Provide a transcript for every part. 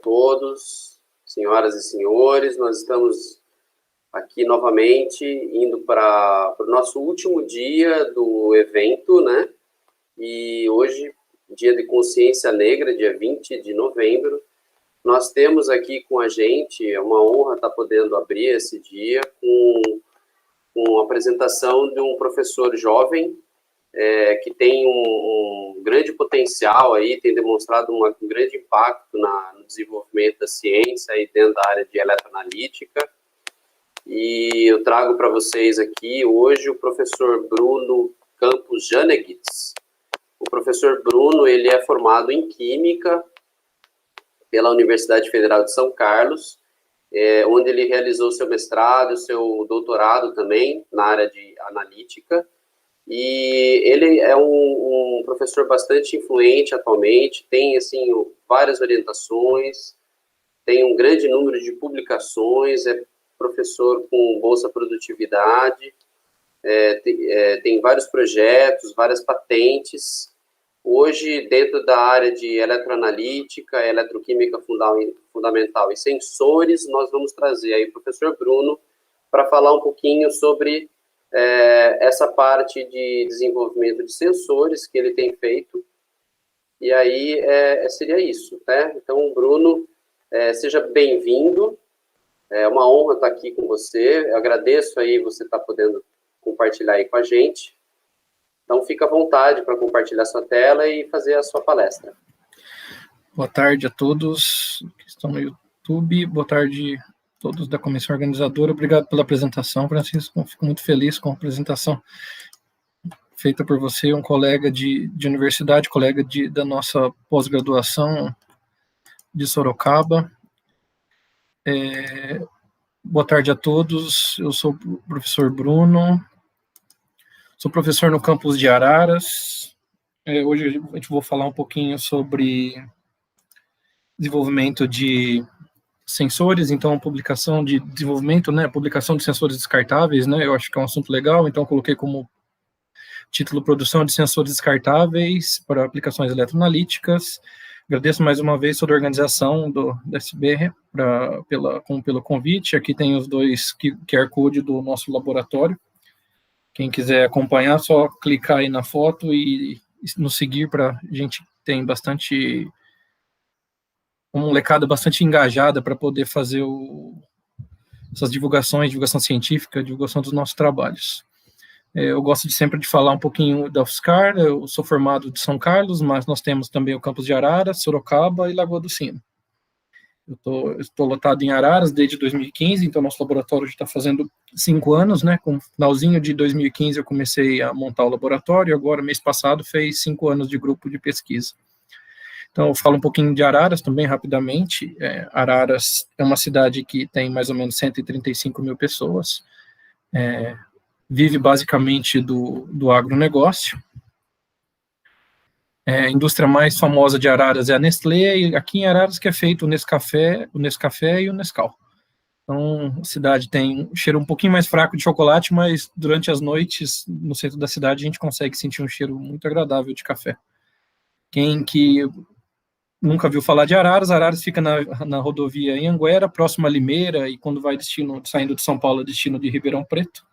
Todos, senhoras e senhores, nós estamos aqui novamente indo para o nosso último dia do evento, né? E hoje, dia de consciência negra, dia 20 de novembro, nós temos aqui com a gente, é uma honra estar podendo abrir esse dia com a apresentação de um professor jovem, que tem um grande potencial aí, tem demonstrado um grande impacto no desenvolvimento da ciência aí dentro da área de eletroanalítica. E eu trago para vocês aqui hoje o professor Bruno Campos Janeguitz. O professor Bruno, ele é formado em Química pela Universidade Federal de São Carlos, onde ele realizou seu mestrado, seu doutorado também na área de analítica. E ele é um professor bastante influente atualmente, tem, assim, várias orientações, tem um grande número de publicações, é professor com Bolsa Produtividade, tem vários projetos, várias patentes. Hoje, dentro da área de eletroanalítica, eletroquímica fundamental e sensores, nós vamos trazer aí o professor Bruno para falar um pouquinho sobre essa parte de desenvolvimento de sensores que ele tem feito, e aí seria isso, né? Então, Bruno, seja bem-vindo, é uma honra estar aqui com você, eu agradeço aí você estar podendo compartilhar aí com a gente, então fica à vontade para compartilhar sua tela e fazer a sua palestra. Boa tarde a todos que estão no YouTube, boa tarde todos da comissão organizadora, obrigado pela apresentação, Francisco, fico muito feliz com a apresentação feita por você, um colega de universidade, colega da nossa pós-graduação de Sorocaba. Boa tarde a todos, eu sou o professor Bruno, sou professor no campus de Araras. Hoje a gente vai falar um pouquinho sobre desenvolvimento de sensores, então publicação de desenvolvimento, né, publicação de sensores descartáveis, né, eu acho que é um assunto legal, então coloquei como título produção de sensores descartáveis para aplicações eletroanalíticas. Agradeço mais uma vez toda a organização da SBR pelo convite, aqui tem os dois QR Code do nosso laboratório, quem quiser acompanhar, é só clicar aí na foto e nos seguir, para a gente tem bastante uma molecada bastante engajada para poder fazer essas divulgações, divulgação científica, divulgação dos nossos trabalhos. Eu gosto sempre de falar um pouquinho da UFSCar, eu sou formado de São Carlos, mas nós temos também o campus de Araras, Sorocaba e Lagoa do Sino. Eu estou lotado em Araras desde 2015, então nosso laboratório já está fazendo 5 anos, né? Com o finalzinho de 2015 eu comecei a montar o laboratório, agora mês passado fez 5 anos de grupo de pesquisa. Então, eu falo um pouquinho de Araras também, rapidamente. Araras é uma cidade que tem mais ou menos 135 mil pessoas, vive basicamente do agronegócio. A indústria mais famosa de Araras é a Nestlé, e aqui em Araras que é feito o Nescafé e o Nescau. Então, a cidade tem um cheiro um pouquinho mais fraco de chocolate, mas durante as noites, no centro da cidade, a gente consegue sentir um cheiro muito agradável de café. Quem que nunca viu falar de Araras fica na rodovia Anhanguera, próximo a Limeira, e quando vai saindo de São Paulo, destino de Ribeirão Preto.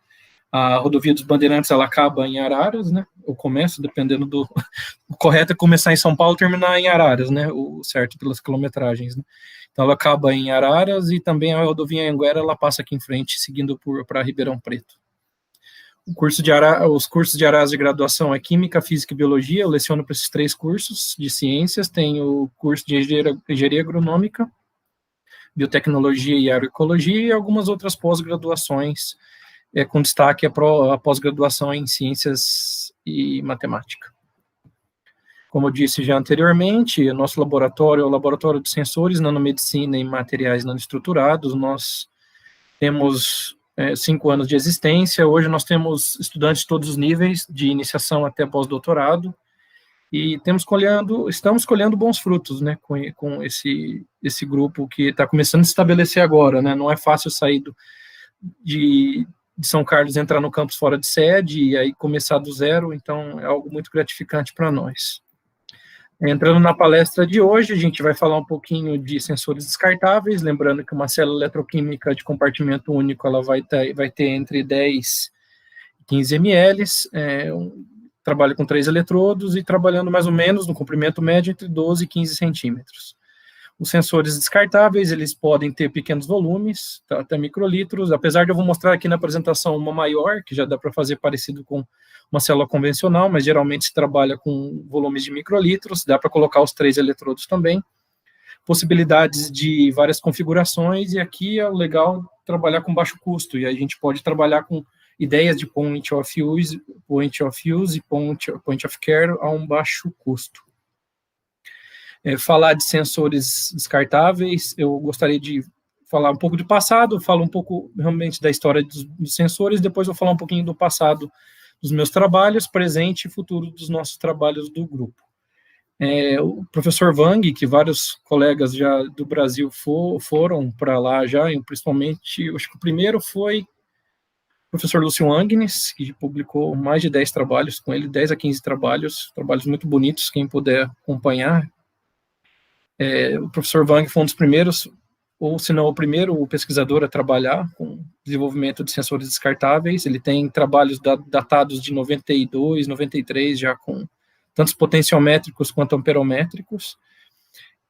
A rodovia dos Bandeirantes, ela acaba em Araras, né, ou começa, dependendo do... O correto é começar em São Paulo e terminar em Araras, né, o certo pelas quilometragens, né. Então, ela acaba em Araras, e também a rodovia Anhanguera, ela passa aqui em frente, seguindo para Ribeirão Preto. Os cursos de Araras de graduação é Química, Física e Biologia, eu leciono para esses 3 cursos de ciências, tem o curso de Engenharia Agronômica, Biotecnologia e Agroecologia, e algumas outras pós-graduações, com destaque a pós-graduação em Ciências e Matemática. Como eu disse já anteriormente, o nosso laboratório é o Laboratório de Sensores, Nanomedicina e Materiais Nanoestruturados, nós temos 5 anos de existência. Hoje nós temos estudantes de todos os níveis, de iniciação até pós-doutorado, e estamos colhendo bons frutos, né, com esse grupo que está começando a se estabelecer agora, né, não é fácil sair de São Carlos, entrar no campus fora de sede, e aí começar do zero, então é algo muito gratificante para nós. Entrando na palestra de hoje, a gente vai falar um pouquinho de sensores descartáveis, lembrando que uma célula eletroquímica de compartimento único ela vai ter entre 10 e 15 ml, trabalho com 3 eletrodos e trabalhando mais ou menos no comprimento médio entre 12 e 15 centímetros. Os sensores descartáveis, eles podem ter pequenos volumes, até microlitros, apesar de eu vou mostrar aqui na apresentação uma maior, que já dá para fazer parecido com uma célula convencional, mas geralmente se trabalha com volumes de microlitros, dá para colocar os 3 eletrodos também. Possibilidades de várias configurações, e aqui é legal trabalhar com baixo custo, e aí a gente pode trabalhar com ideias de point of use e point of care a um baixo custo. Falar de sensores descartáveis, eu gostaria de falar um pouco do passado, falo um pouco realmente da história dos sensores, depois eu vou falar um pouquinho do passado dos meus trabalhos, presente e futuro dos nossos trabalhos do grupo. O professor Wang, que vários colegas já do Brasil foram para lá já, principalmente, acho que o primeiro foi o professor Lúcio Agnes, que publicou mais de 10 trabalhos com ele, 10 a 15 trabalhos muito bonitos, quem puder acompanhar. O professor Wang foi um dos primeiros, ou se não o primeiro pesquisador a trabalhar com desenvolvimento de sensores descartáveis. Ele tem trabalhos datados de 92, 93, já com tantos potenciométricos quanto amperométricos.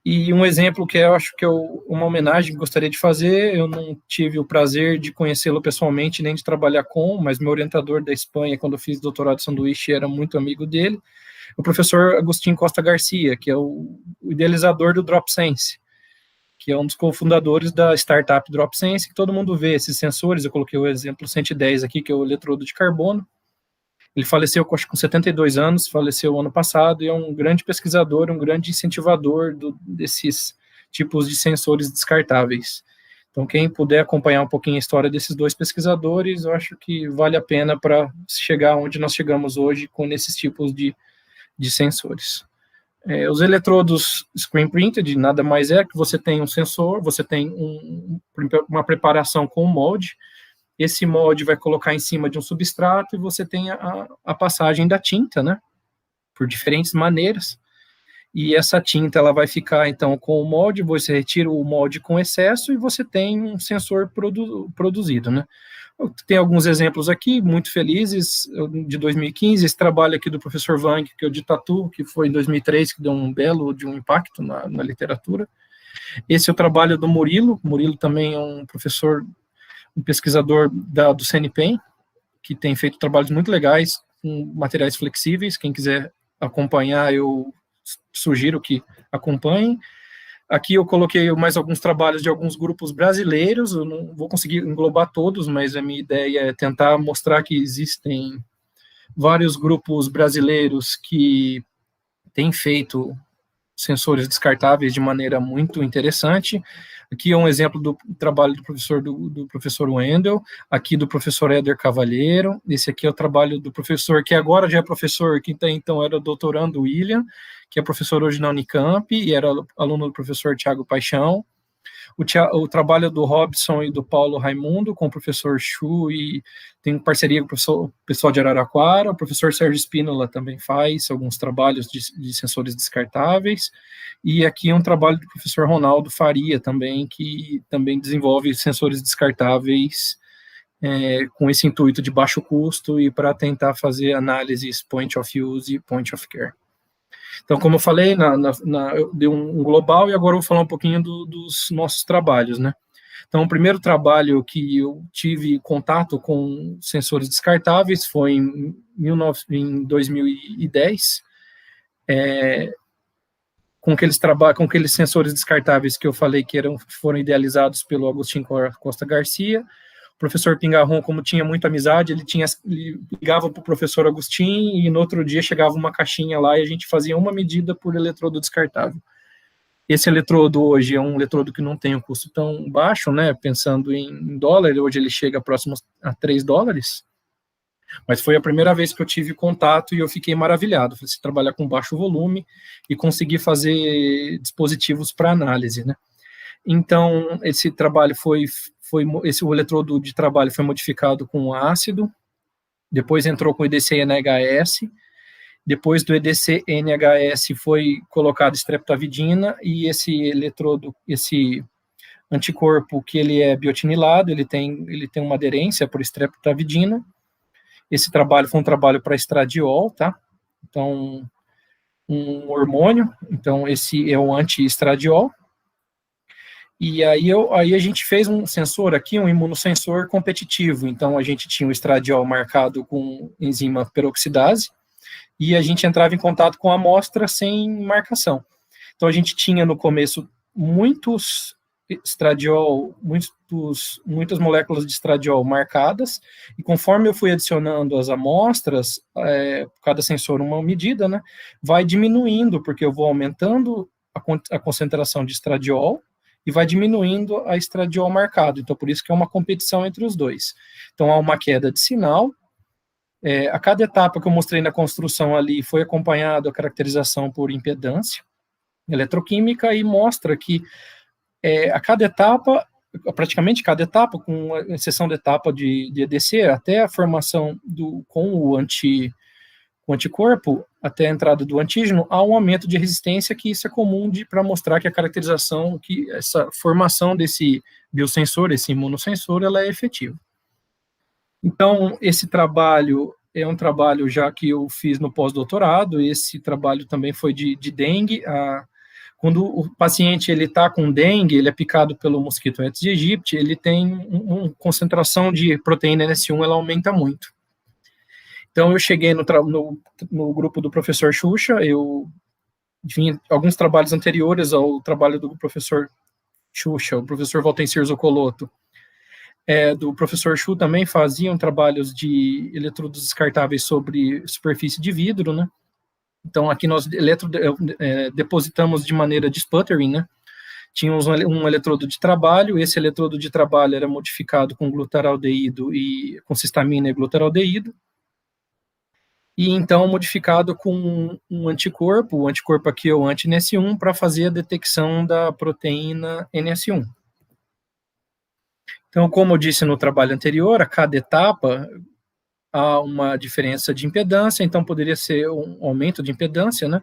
E um exemplo que eu acho que uma homenagem que gostaria de fazer, eu não tive o prazer de conhecê-lo pessoalmente, nem de trabalhar com, mas meu orientador da Espanha, quando eu fiz doutorado de sanduíche, era muito amigo dele, o professor Agustín Costa Garcia, que é o idealizador do DropSense, que é um dos cofundadores da startup DropSense, que todo mundo vê esses sensores. Eu coloquei o exemplo 110 aqui, que é o eletrodo de carbono. Ele faleceu, acho, com 72 anos, faleceu ano passado, e é um grande pesquisador, um grande incentivador desses tipos de sensores descartáveis. Então, quem puder acompanhar um pouquinho a história desses dois pesquisadores, eu acho que vale a pena para chegar onde nós chegamos hoje com esses tipos de sensores. Os eletrodos screen printed nada mais é que você tem um sensor, você tem uma preparação com um molde, esse molde vai colocar em cima de um substrato e você tem a passagem da tinta, né, por diferentes maneiras, e essa tinta ela vai ficar então com o molde, você retira o molde com excesso e você tem um sensor produzido, né. Tem alguns exemplos aqui, muito felizes, de 2015, esse trabalho aqui do professor Wang, que é o de Tatu, que foi em 2003, que deu um impacto na literatura. Esse é o trabalho do Murilo também é um professor, um pesquisador do CNPEM, que tem feito trabalhos muito legais, com materiais flexíveis. Quem quiser acompanhar, eu sugiro que acompanhem. Aqui eu coloquei mais alguns trabalhos de alguns grupos brasileiros, eu não vou conseguir englobar todos, mas a minha ideia é tentar mostrar que existem vários grupos brasileiros que têm feito sensores descartáveis de maneira muito interessante. Aqui é um exemplo do trabalho do professor Wendel, aqui do professor Éder Cavalheiro. Esse aqui é o trabalho do professor, que agora já é professor, que então era doutorando, William, que é professor hoje na Unicamp, e era aluno do professor Tiago Paixão. O trabalho do Robson e do Paulo Raimundo com o professor Chu, e tem parceria com o pessoal de Araraquara. O professor Sérgio Spínola também faz alguns trabalhos de sensores descartáveis. E aqui é um trabalho do professor Ronaldo Faria também, que também desenvolve sensores descartáveis com esse intuito de baixo custo e para tentar fazer análises point of use e point of care. Então, como eu falei, eu dei um global, e agora eu vou falar um pouquinho dos nossos trabalhos, né? Então, o primeiro trabalho que eu tive contato com sensores descartáveis foi em 2010, com aqueles sensores descartáveis que eu falei que foram idealizados pelo Agustín Costa Garcia. O professor Pingarron, como tinha muita amizade, ele ligava para o professor Agustín, e no outro dia chegava uma caixinha lá e a gente fazia uma medida por eletrodo descartável. Esse eletrodo hoje é um eletrodo que não tem um custo tão baixo, né? Pensando em dólar, hoje ele chega próximo a $3, mas foi a primeira vez que eu tive contato e eu fiquei maravilhado. Falei, trabalhar com baixo volume e conseguir fazer dispositivos para análise, né? Então, esse trabalho o eletrodo de trabalho foi modificado com ácido, depois entrou com IDC e NHS, Depois do EDC-NHS foi colocado streptavidina, e esse eletrodo, esse anticorpo, que ele é biotinilado, ele tem uma aderência por streptavidina. Esse trabalho foi um trabalho para estradiol, tá? Então, um hormônio, então esse é o anti-estradiol. E aí a gente fez um sensor aqui, um imunossensor competitivo. Então, a gente tinha o estradiol marcado com enzima peroxidase, e a gente entrava em contato com a amostra sem marcação. Então, a gente tinha no começo muitas moléculas de estradiol marcadas, e conforme eu fui adicionando as amostras, cada sensor uma medida, né, vai diminuindo, porque eu vou aumentando a concentração de estradiol, e vai diminuindo a estradiol marcado. Então, por isso que é uma competição entre os dois. Então, há uma queda de sinal. A cada etapa que eu mostrei na construção ali foi acompanhado a caracterização por impedância eletroquímica, e mostra que a cada etapa, praticamente cada etapa, com exceção da etapa de EDC, até a formação com o anticorpo, até a entrada do antígeno, há um aumento de resistência, que isso é comum para mostrar que a caracterização, que essa formação desse biosensor, esse imunossensor, ela é efetiva. Então, esse trabalho é um trabalho já que eu fiz no pós-doutorado. Esse trabalho também foi de dengue. Quando o paciente está com dengue, ele é picado pelo mosquito Aedes aegypti, ele tem uma concentração de proteína NS1, ela aumenta muito. Então, eu cheguei no grupo do professor Xuxa, eu vinha alguns trabalhos anteriores ao trabalho do professor Xuxa, o professor Valtencir Zoccoloto, do professor Chu também faziam trabalhos de eletrodos descartáveis sobre superfície de vidro, né? Então, aqui nós depositamos de maneira de sputtering, né? Tínhamos um eletrodo de trabalho, esse eletrodo de trabalho era modificado com glutaraldeído e com cistamina e glutaraldeído, e então modificado com um anticorpo, o anticorpo aqui é o anti-NS1, para fazer a detecção da proteína NS1. Então, como eu disse no trabalho anterior, a cada etapa há uma diferença de impedância, então poderia ser um aumento de impedância, né?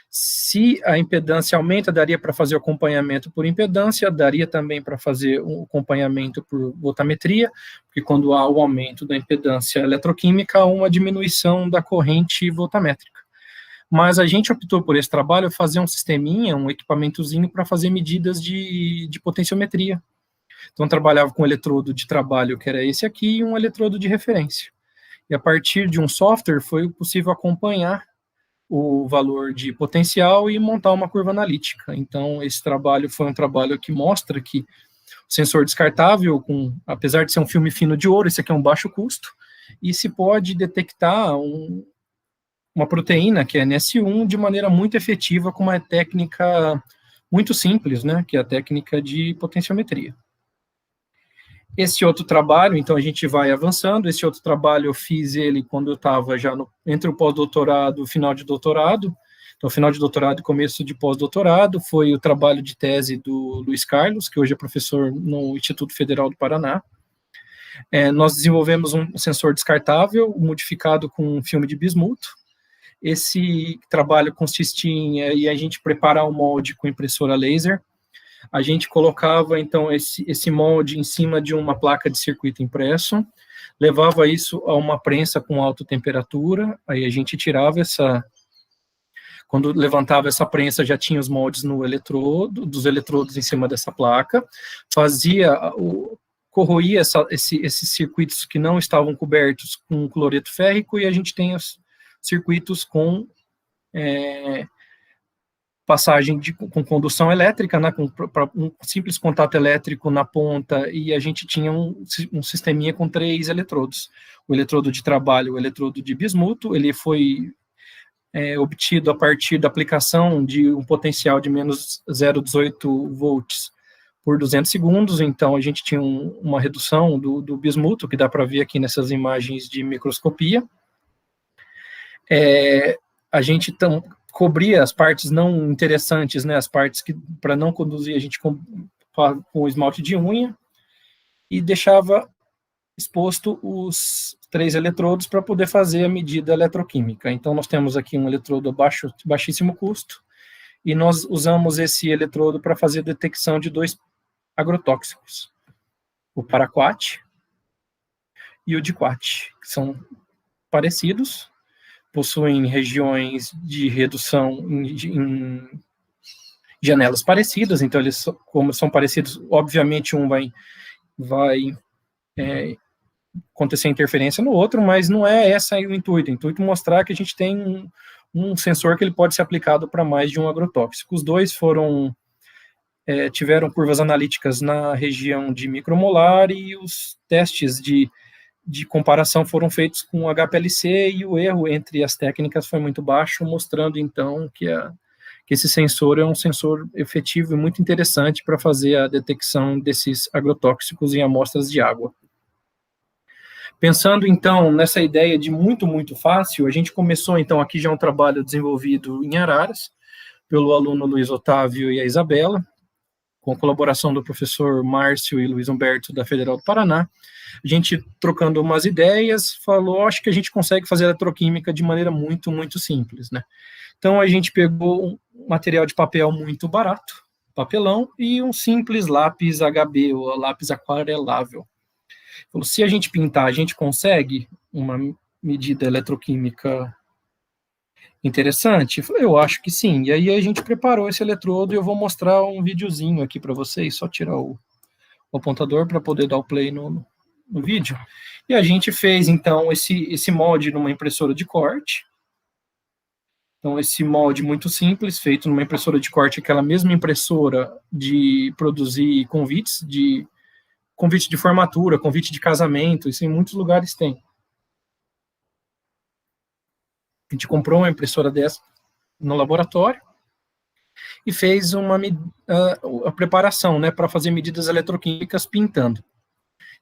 Se a impedância aumenta, daria para fazer o acompanhamento por impedância, daria também para fazer o acompanhamento por voltametria, porque quando há o aumento da impedância eletroquímica, há uma diminuição da corrente voltamétrica. Mas a gente optou por esse trabalho, fazer um sisteminha, um equipamentozinho para fazer medidas de potenciometria. Então, trabalhava com um eletrodo de trabalho, que era esse aqui, e um eletrodo de referência. E a partir de um software, foi possível acompanhar o valor de potencial e montar uma curva analítica. Então, esse trabalho foi um trabalho que mostra que o sensor descartável, apesar de ser um filme fino de ouro, esse aqui é um baixo custo, e se pode detectar uma proteína, que é NS1, de maneira muito efetiva, com uma técnica muito simples, né, que é a técnica de potenciometria. Esse outro trabalho, então a gente vai avançando. Esse outro trabalho eu fiz ele quando eu estava já entre o pós-doutorado e o final de doutorado. Então, final de doutorado e começo de pós-doutorado foi o trabalho de tese do Luiz Carlos, que hoje é professor no Instituto Federal do Paraná. Nós desenvolvemos um sensor descartável modificado com um filme de bismuto. Esse trabalho consistia em a gente preparar um molde com impressora laser. A gente colocava, então, esse molde em cima de uma placa de circuito impresso, levava isso a uma prensa com alta temperatura, aí a gente tirava quando levantava essa prensa, já tinha os moldes dos eletrodos em cima dessa placa, corroía esses circuitos que não estavam cobertos com cloreto férrico, e a gente tem os circuitos com passagem com condução elétrica, né, com um simples contato elétrico na ponta, e a gente tinha um sisteminha com 3 eletrodos. O eletrodo de trabalho, o eletrodo de bismuto, ele foi obtido a partir da aplicação de um potencial de menos 0,18 volts por 200 segundos, então a gente tinha uma redução do bismuto, que dá para ver aqui nessas imagens de microscopia. A gente cobria as partes não interessantes, né, as partes que, para não conduzir, a gente com esmalte de unha, e deixava exposto os 3 eletrodos para poder fazer a medida eletroquímica. Então, nós temos aqui um eletrodo baixíssimo custo, e nós usamos esse eletrodo para fazer a detecção de 2 agrotóxicos, o paraquat e o diquat, que são parecidos, possuem regiões de redução em janelas parecidas, então eles, como são parecidos, obviamente um vai acontecer interferência no outro, mas não é esse o intuito. O intuito é mostrar que a gente tem um sensor que ele pode ser aplicado para mais de um agrotóxico. Os 2 tiveram curvas analíticas na região de micromolar, e os testes de comparação foram feitos com HPLC, e o erro entre as técnicas foi muito baixo, mostrando então que esse sensor é um sensor efetivo e muito interessante para fazer a detecção desses agrotóxicos em amostras de água. Pensando, então, nessa ideia de muito, muito fácil, a gente começou, então, aqui já um trabalho desenvolvido em Araras, pelo aluno Luiz Otávio e a Isabela, com a colaboração do professor Márcio e Luiz Humberto, da Federal do Paraná. A gente, trocando umas ideias, falou, acho que a gente consegue fazer eletroquímica de maneira muito, muito simples, né? Então, a gente pegou um material de papel muito barato, papelão, e um simples lápis HB, ou lápis aquarelável. Falou, se a gente pintar, a gente consegue uma medida eletroquímica interessante? Eu acho que sim. E aí a gente preparou esse eletrodo, e eu vou mostrar um videozinho aqui para vocês, só tirar o apontador para poder dar o play no vídeo. E a gente fez, então, esse molde numa impressora de corte. Então, esse molde muito simples, feito numa impressora de corte, aquela mesma impressora de produzir convite de formatura, convite de casamento, isso em muitos lugares tem. A gente comprou uma impressora dessa no laboratório e fez a preparação, né, para fazer medidas eletroquímicas pintando.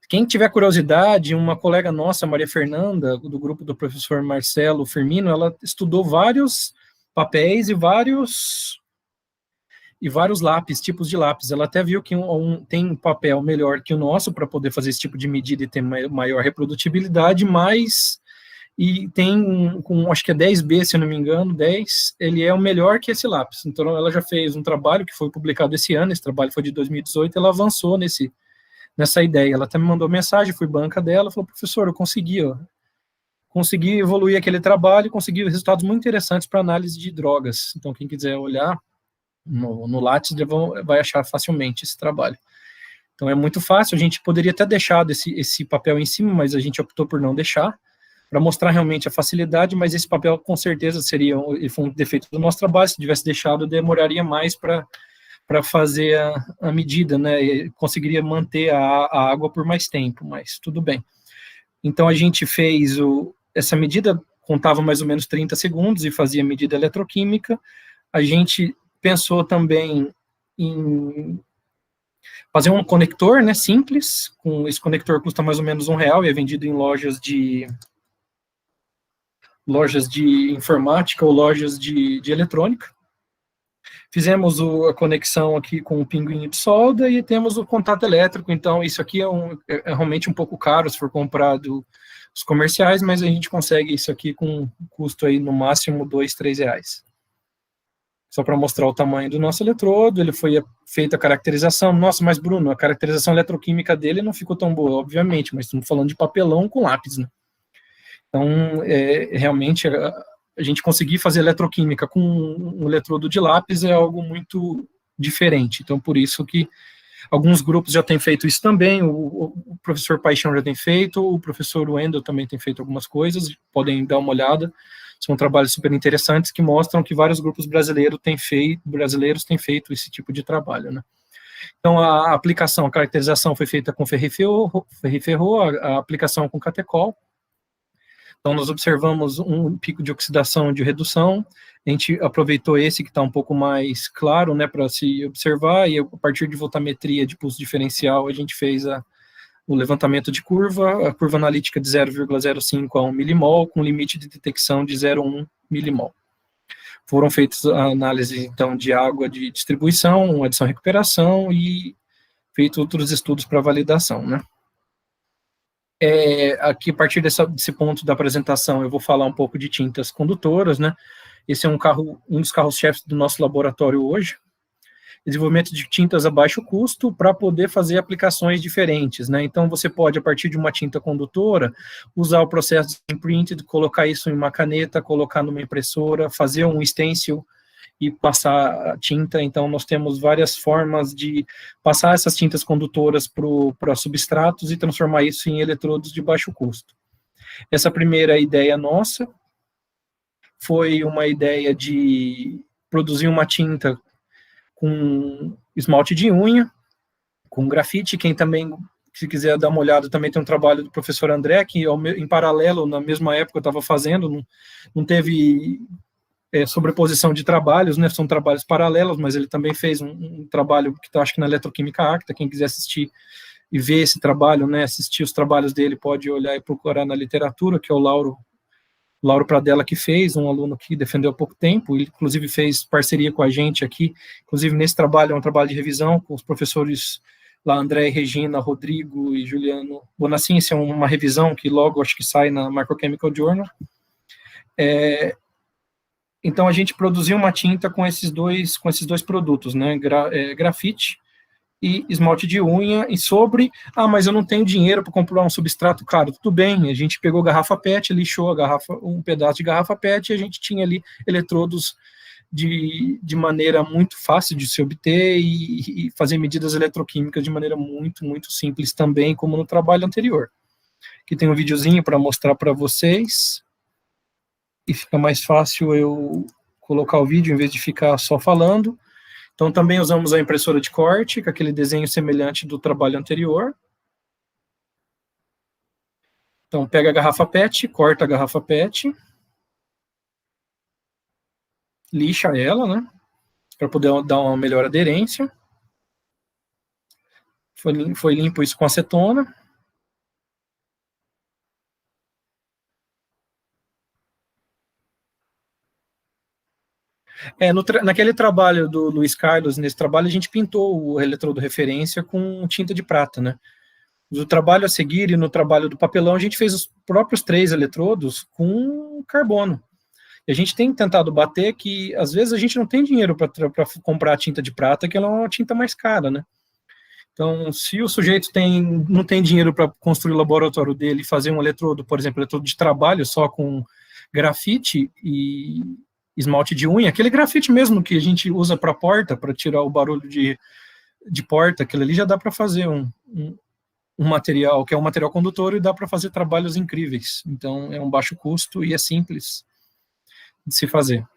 Quem tiver curiosidade, uma colega nossa, Maria Fernanda, do grupo do professor Marcelo Firmino, ela estudou vários papéis e vários lápis, tipos de lápis. Ela até viu que tem um papel melhor que o nosso para poder fazer esse tipo de medida e ter maior reprodutibilidade, mas tem com acho que é 10B, se eu não me engano, 10, ele é o melhor que esse lápis. Então ela já fez um trabalho que foi publicado esse ano, esse trabalho foi de 2018, ela avançou nessa ideia. Ela até me mandou mensagem, fui banca dela, falou, professor, eu consegui evoluir aquele trabalho, consegui resultados muito interessantes para análise de drogas. Então quem quiser olhar no Lattes vai achar facilmente esse trabalho. Então é muito fácil, a gente poderia ter deixado esse papel em cima, mas a gente optou por não deixar, para mostrar realmente a facilidade, mas esse papel com certeza foi um defeito do nosso trabalho, se tivesse deixado demoraria mais para fazer a medida, né, e conseguiria manter a água por mais tempo, mas tudo bem. Então a gente fez essa medida, contava mais ou menos 30 segundos e fazia a medida eletroquímica. A gente pensou também em fazer um conector, né, simples, esse conector custa mais ou menos R$1 e é vendido em lojas de informática ou lojas de eletrônica. Fizemos a conexão aqui com o pinguinho de solda e temos o contato elétrico, então isso aqui é realmente um pouco caro se for comprado os comerciais, mas a gente consegue isso aqui com um custo aí no máximo R$2, R$3. Só para mostrar o tamanho do nosso eletrodo, ele foi feita a caracterização. Nossa, mas Bruno, a caracterização eletroquímica dele não ficou tão boa, obviamente, mas estamos falando de papelão com lápis, né? Então, realmente, a gente conseguir fazer eletroquímica com um eletrodo de lápis é algo muito diferente. Então, por isso que alguns grupos já têm feito isso também, o professor Paixão já tem feito, o professor Wendel também tem feito algumas coisas, podem dar uma olhada. São trabalhos super interessantes que mostram que vários grupos brasileiros têm feito esse tipo de trabalho, né? Então, a aplicação, a caracterização foi feita com ferriferro, a aplicação com catecol. Então, nós observamos um pico de oxidação de redução, a gente aproveitou esse que está um pouco mais claro, né, para se observar, e a partir de voltametria de pulso diferencial, a gente fez o levantamento de curva, a curva analítica de 0,05 a 1 milimol, com limite de detecção de 0,1 milimol. Foram feitas análises, então, de água de distribuição, adição e recuperação, e feito outros estudos para validação, né. Aqui, a partir desse ponto da apresentação, eu vou falar um pouco de tintas condutoras, né? Esse é um dos carros-chefes do nosso laboratório hoje. Desenvolvimento de tintas a baixo custo para poder fazer aplicações diferentes, né? Então, você pode, a partir de uma tinta condutora, usar o processo de imprinted, colocar isso em uma caneta, colocar numa impressora, fazer um stencil e passar a tinta. Então, nós temos várias formas de passar essas tintas condutoras para substratos e transformar isso em eletrodos de baixo custo. Essa primeira ideia nossa foi uma ideia de produzir uma tinta com esmalte de unha, com grafite. Quem também, se quiser dar uma olhada, também tem um trabalho do professor André, que em paralelo, na mesma época, eu estava fazendo, não teve sobreposição de trabalhos, né? São trabalhos paralelos, mas ele também fez um trabalho que está, acho que na Eletroquímica Acta. Quem quiser assistir e ver esse trabalho, né, assistir os trabalhos dele, pode olhar e procurar na literatura, que é o Lauro Pradella que fez, um aluno que defendeu há pouco tempo, ele inclusive fez parceria com a gente aqui, inclusive nesse trabalho, é um trabalho de revisão com os professores lá, André, Regina, Rodrigo e Juliano Bonacin. Isso é uma revisão que logo acho que sai na Microchemical Journal. Então a gente produziu uma tinta com esses dois produtos, né, grafite e esmalte de unha, e mas eu não tenho dinheiro para comprar um substrato caro. Tudo bem, a gente pegou garrafa PET, lixou um pedaço de garrafa PET, e a gente tinha ali eletrodos de maneira muito fácil de se obter e fazer medidas eletroquímicas de maneira muito, muito simples também, como no trabalho anterior. Aqui tem um videozinho para mostrar para vocês, e fica mais fácil eu colocar o vídeo em vez de ficar só falando. Então, também usamos a impressora de corte, com aquele desenho semelhante do trabalho anterior. Então, pega a garrafa PET, corta a garrafa PET, lixa ela, né, para poder dar uma melhor aderência. Foi limpo isso com acetona. Naquele trabalho do Luiz Carlos, nesse trabalho, a gente pintou o eletrodo referência com tinta de prata, né? No trabalho a seguir e no trabalho do papelão, a gente fez os próprios 3 eletrodos com carbono. E a gente tem tentado bater que, às vezes, a gente não tem dinheiro para comprar a tinta de prata, que ela é uma tinta mais cara, né? Então, se o sujeito não tem dinheiro para construir o laboratório dele e fazer um eletrodo, por exemplo, eletrodo de trabalho só com grafite e esmalte de unha, aquele grafite mesmo que a gente usa para porta, para tirar o barulho de porta, aquilo ali já dá para fazer um material, que é um material condutor, e dá para fazer trabalhos incríveis. Então, é um baixo custo e é simples de se fazer.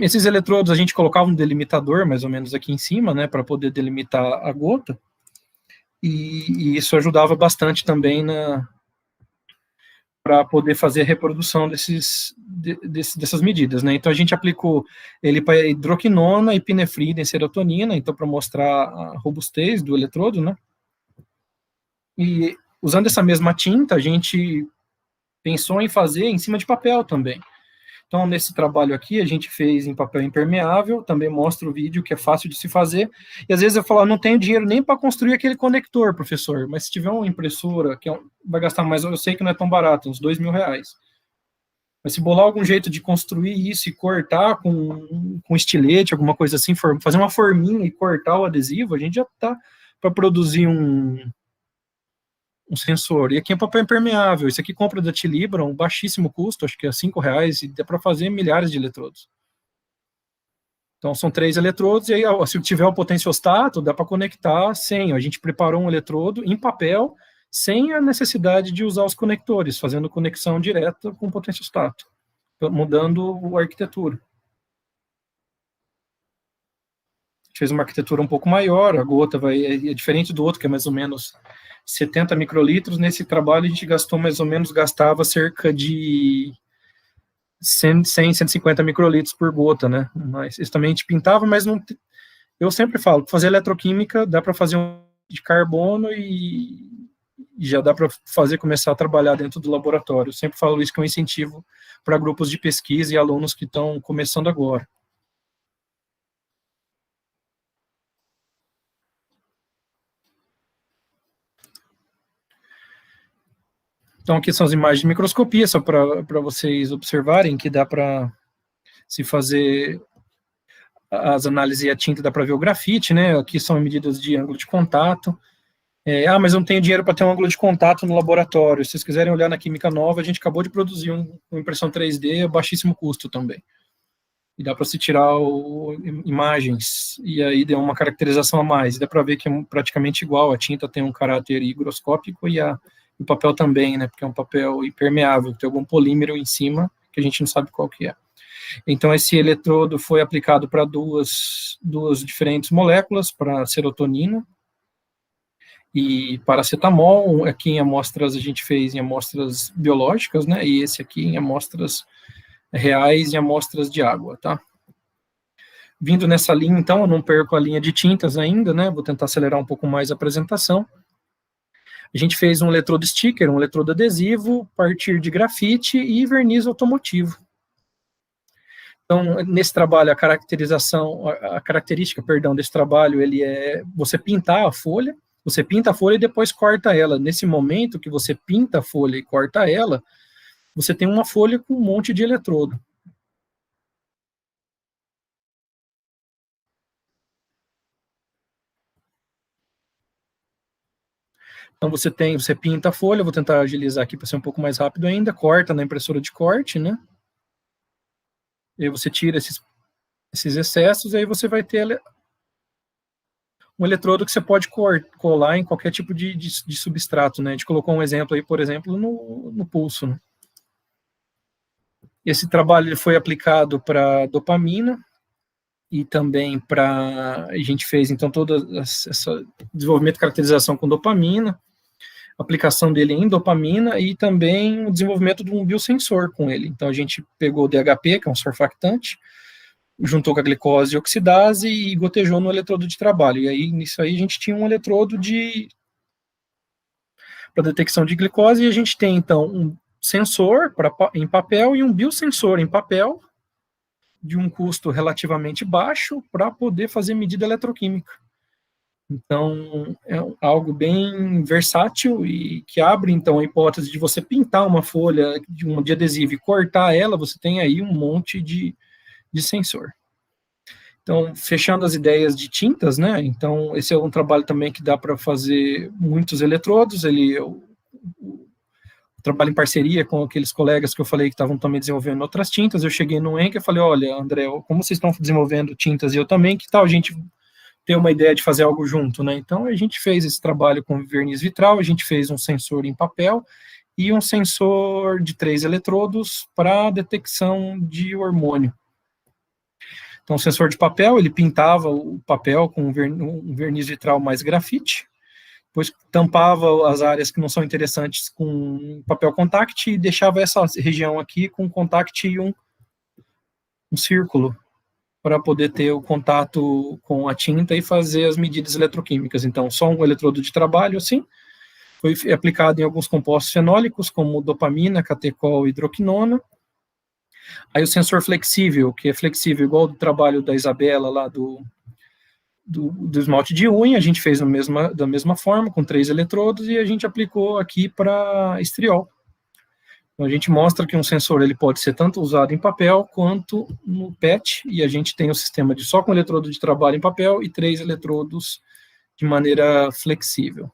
Esses eletrodos a gente colocava um delimitador, mais ou menos aqui em cima, né, para poder delimitar a gota, e isso ajudava bastante também para poder fazer a reprodução dessas medidas, né? Então a gente aplicou ele para hidroquinona, epinefrina e serotonina, então para mostrar a robustez do eletrodo, né? E usando essa mesma tinta, a gente pensou em fazer em cima de papel também. Então, nesse trabalho aqui, a gente fez em papel impermeável, também mostra o vídeo, que é fácil de se fazer. E às vezes eu falo, não tenho dinheiro nem para construir aquele conector, professor, mas se tiver uma impressora, vai gastar mais, eu sei que não é tão barato, uns R$2.000. Mas se bolar algum jeito de construir isso e cortar com estilete, alguma coisa assim, fazer uma forminha e cortar o adesivo, a gente já está para produzir um sensor. E aqui é papel impermeável. Isso aqui compra da Tilibra, um baixíssimo custo, acho que é R$5, e dá para fazer milhares de eletrodos. Então, são 3 eletrodos, e aí, se tiver o potenciostato, dá para conectar sem. A gente preparou um eletrodo em papel, sem a necessidade de usar os conectores, fazendo conexão direta com o potenciostato, mudando a arquitetura. A gente fez uma arquitetura um pouco maior, a gota é diferente do outro, que é mais ou menos 70 microlitros. Nesse trabalho a gente gastava cerca de 100, 150 microlitros por gota, né? Mas isso também a gente pintava, mas não. Eu sempre falo, fazer eletroquímica dá para fazer um de carbono e já dá para começar a trabalhar dentro do laboratório. Eu sempre falo isso, que é um incentivo para grupos de pesquisa e alunos que estão começando agora. Então, aqui são as imagens de microscopia, só para vocês observarem que dá para se fazer as análises e a tinta, dá para ver o grafite, né? Aqui são medidas de ângulo de contato. Mas eu não tenho dinheiro para ter um ângulo de contato no laboratório. Se vocês quiserem olhar na Química Nova, a gente acabou de produzir uma impressão 3D a baixíssimo custo também. E dá para se tirar imagens, e aí deu uma caracterização a mais. E dá para ver que é praticamente igual, a tinta tem um caráter higroscópico e o papel também, né? Porque é um papel impermeável, tem algum polímero em cima que a gente não sabe qual que é. Então, esse eletrodo foi aplicado para duas diferentes moléculas, para serotonina e paracetamol. Aqui em amostras, a gente fez em amostras biológicas, né? E esse aqui em amostras reais e amostras de água, tá? Vindo nessa linha, então, eu não perco a linha de tintas ainda, né? Vou tentar acelerar um pouco mais a apresentação. A gente fez um eletrodo sticker, um eletrodo adesivo, a partir de grafite e verniz automotivo. Então, nesse trabalho, a característica, desse trabalho, ele é você pintar a folha, você pinta a folha e depois corta ela. Nesse momento que você pinta a folha e corta ela, você tem uma folha com um monte de eletrodo. Então, você pinta a folha, vou tentar agilizar aqui para ser um pouco mais rápido ainda, corta na impressora de corte, né? E aí você tira esses excessos, e aí você vai ter um eletrodo que você pode colar em qualquer tipo de substrato, né? A gente colocou um exemplo aí, por exemplo, no pulso, né? Esse trabalho foi aplicado para dopamina e também a gente fez, então, todo esse desenvolvimento e caracterização com dopamina, aplicação dele em dopamina e também o desenvolvimento de um biosensor com ele. Então, a gente pegou o DHP, que é um surfactante, juntou com a glicose e oxidase e gotejou no eletrodo de trabalho. E aí, nisso aí, a gente tinha um eletrodo para detecção de glicose, e a gente tem, então, um sensor em papel e um biosensor em papel, de um custo relativamente baixo, para poder fazer medida eletroquímica. Então, é algo bem versátil e que abre, então, a hipótese de você pintar uma folha de adesivo e cortar ela, você tem aí um monte de sensor. Então, fechando as ideias de tintas, né? Então, esse é um trabalho também que dá para fazer muitos eletrodos. Eu trabalho em parceria com aqueles colegas que eu falei que estavam também desenvolvendo outras tintas. Eu cheguei no Enca e falei, olha, André, como vocês estão desenvolvendo tintas e eu também, que tal a gente ter uma ideia de fazer algo junto, né? Então, a gente fez esse trabalho com verniz vitral, a gente fez um sensor em papel e um sensor de 3 eletrodos para detecção de hormônio. Então, o sensor de papel, ele pintava o papel com um verniz vitral mais grafite, depois tampava as áreas que não são interessantes com papel contact e deixava essa região aqui com contact e um círculo para poder ter o contato com a tinta e fazer as medidas eletroquímicas. Então, só um eletrodo de trabalho, assim, foi aplicado em alguns compostos fenólicos, como dopamina, catecol e hidroquinona. Aí o sensor flexível, que é flexível igual do trabalho da Isabela lá do esmalte de unha, a gente fez da mesma forma, com 3 eletrodos, e a gente aplicou aqui para estriol. Então, a gente mostra que um sensor ele pode ser tanto usado em papel quanto no PET, e a gente tem o sistema de só com eletrodo de trabalho em papel e 3 eletrodos de maneira flexível.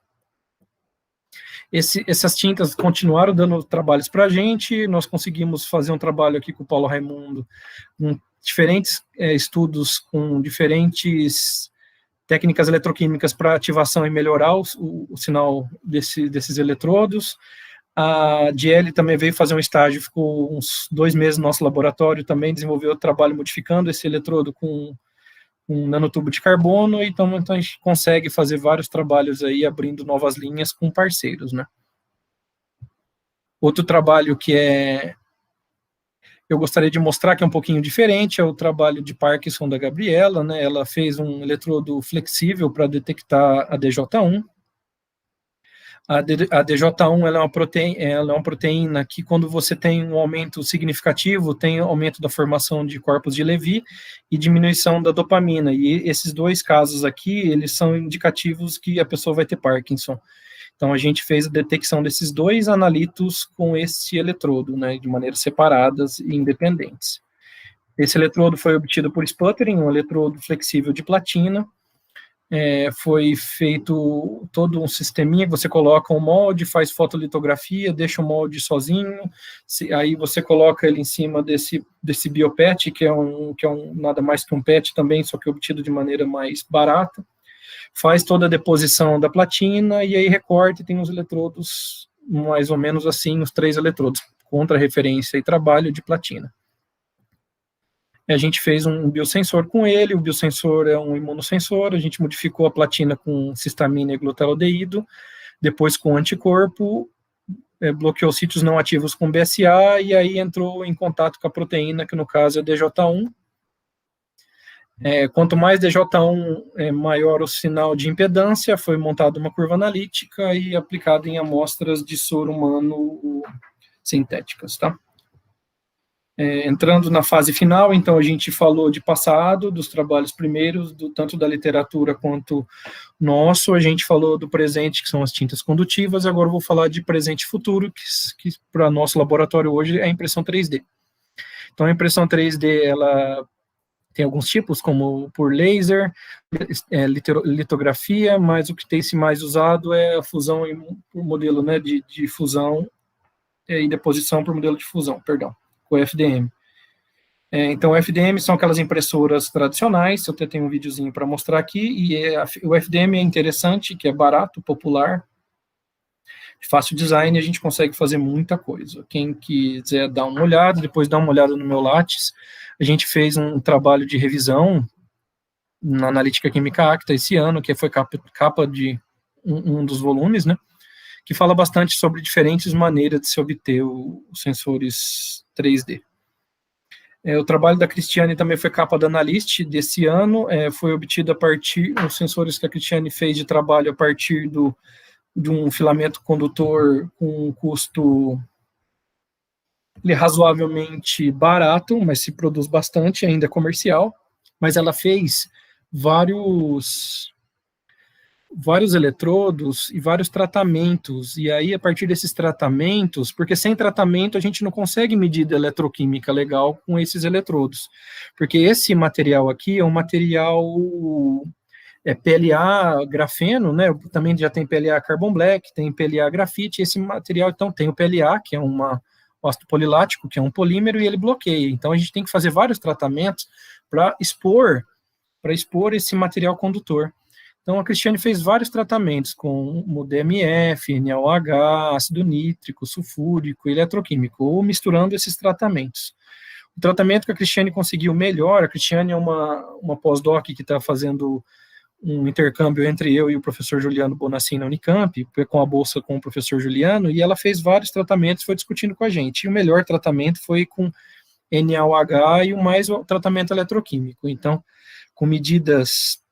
Essas tintas continuaram dando trabalhos para a gente, nós conseguimos fazer um trabalho aqui com o Paulo Raimundo, com diferentes estudos, com diferentes técnicas eletroquímicas para ativação e melhorar o sinal desses eletrodos. A Diele também veio fazer um estágio, ficou uns 2 meses no nosso laboratório, também desenvolveu o trabalho modificando esse eletrodo com um nanotubo de carbono, então a gente consegue fazer vários trabalhos aí, abrindo novas linhas com parceiros, né? Outro trabalho que eu gostaria de mostrar que é um pouquinho diferente, é o trabalho de Parkinson da Gabriela, né? Ela fez um eletrodo flexível para detectar a DJ1. A DJ1 ela é uma proteína que, quando você tem um aumento significativo, tem aumento da formação de corpos de Levy e diminuição da dopamina. E esses 2 casos aqui, eles são indicativos que a pessoa vai ter Parkinson. Então, a gente fez a detecção desses dois analitos com esse eletrodo, né, de maneiras separadas e independentes. Esse eletrodo foi obtido por sputtering, um eletrodo flexível de platina. Foi feito todo um sisteminha que você coloca um molde, faz fotolitografia, deixa o molde sozinho, aí você coloca ele em cima desse biopet, que é nada mais que um PET também, só que obtido de maneira mais barata, faz toda a deposição da platina, e aí recorta e tem os eletrodos, mais ou menos assim, os 3 eletrodos, contra referência e trabalho de platina. A gente fez um biosensor com ele, o biosensor é um imunossensor, a gente modificou a platina com cistamina e glutaldeído, depois com anticorpo, bloqueou sítios não ativos com BSA, e aí entrou em contato com a proteína, que no caso é DJ1. Quanto mais DJ1, maior o sinal de impedância, foi montada uma curva analítica e aplicada em amostras de soro humano sintéticas, tá? Entrando na fase final, então a gente falou de passado, dos trabalhos primeiros, tanto da literatura quanto nosso, a gente falou do presente, que são as tintas condutivas, agora eu vou falar de presente e futuro, que para nosso laboratório hoje é a impressão 3D. Então a impressão 3D, ela tem alguns tipos, como por laser, litografia, mas o que tem se mais usado é a fusão por modelo, né, de fusão e deposição por modelo de fusão, perdão. O FDM. Então, o FDM são aquelas impressoras tradicionais, eu até tenho um videozinho para mostrar aqui, e o FDM é interessante, que é barato, popular, fácil design, a gente consegue fazer muita coisa. Quem quiser dar uma olhada, depois dá uma olhada no meu Lattes, a gente fez um trabalho de revisão na Analítica Química Acta esse ano, que foi capa de um dos volumes, né, que fala bastante sobre diferentes maneiras de se obter os sensores 3D. O trabalho da Cristiane também foi capa da Analyst desse ano, foi obtido a partir, os sensores que a Cristiane fez de trabalho a partir de um filamento condutor com um custo razoavelmente barato, mas se produz bastante, ainda é comercial, mas ela fez vários eletrodos e vários tratamentos, e aí a partir desses tratamentos, porque sem tratamento a gente não consegue medir de eletroquímica legal com esses eletrodos, porque esse material aqui é um material PLA grafeno, né, também já tem PLA carbon black, tem PLA grafite, esse material então tem o PLA, que é um ácido polilático, que é um polímero, e ele bloqueia, então a gente tem que fazer vários tratamentos para expor esse material condutor. Então, a Cristiane fez vários tratamentos com o DMF, NaOH, ácido nítrico, sulfúrico, eletroquímico, ou misturando esses tratamentos. O tratamento que a Cristiane conseguiu melhor, a Cristiane é uma pós-doc que está fazendo um intercâmbio entre eu e o professor Juliano Bonassin na Unicamp, com a bolsa com o professor Juliano, e ela fez vários tratamentos, foi discutindo com a gente. E o melhor tratamento foi com NaOH e o tratamento eletroquímico. Então, com medidas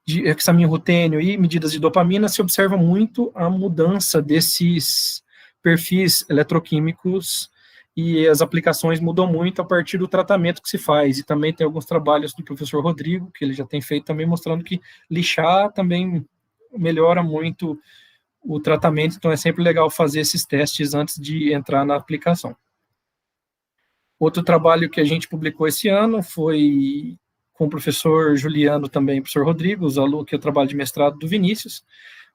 de hexaminrutênio e medidas de dopamina, se observa muito a mudança desses perfis eletroquímicos e as aplicações mudam muito a partir do tratamento que se faz. E também tem alguns trabalhos do professor Rodrigo, que ele já tem feito também, mostrando que lixar também melhora muito o tratamento, então é sempre legal fazer esses testes antes de entrar na aplicação. Outro trabalho que a gente publicou esse ano foi com o professor Juliano também, professor Rodrigo, que é o trabalho de mestrado do Vinícius.